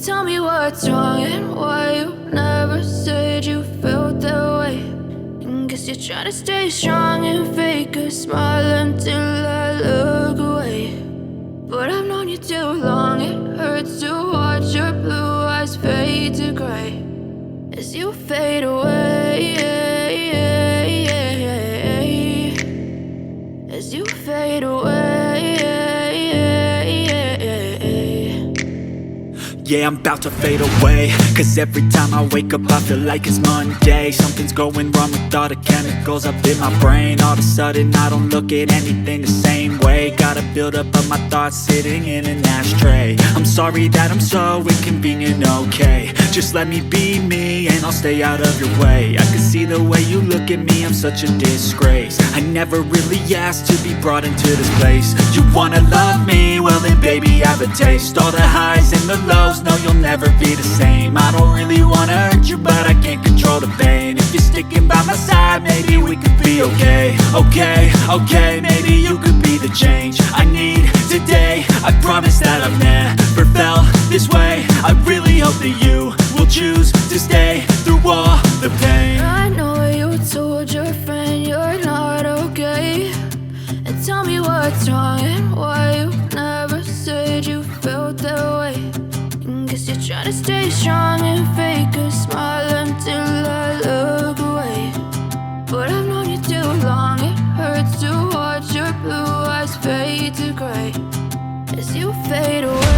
Tell me what's wrong and why you never said you felt that way. And guess you're trying to stay strong and fake a smile until I look away. But I've known you too long, it hurts to watch your blue eyes fade to gray as you fade away, as you fade away. Yeah, I'm about to fade away, cause every time I wake up I feel like it's Monday. Something's going wrong with all the chemicals up in my brain. All of a sudden I don't look at anything the same way. Got a buildup of my thoughts sitting in an ashtray. I'm sorry that I'm so inconvenient, okay. Just let me be me and I'll stay out of your way. I can see the way you look at me, I'm such a disgrace. I never really asked to be brought into this place. You wanna love me? Well then baby, have a taste. All the highs and the lows, no, you'll never be the same. I don't really wanna hurt you, but I can't control the pain. If you're sticking by my side, maybe we could be okay. Okay, maybe you could be the change I need today. I promise that I've never felt this way. I really hope that you will choose to stay through all the pain. I know you told your friend you're not okay, and tell me what's wrong and why you never said you felt that way. And guess you're trying to stay strong and fake a smile until I look away. But I've known you too long, it hurts to watch your blue eyes fade to gray as you fade away.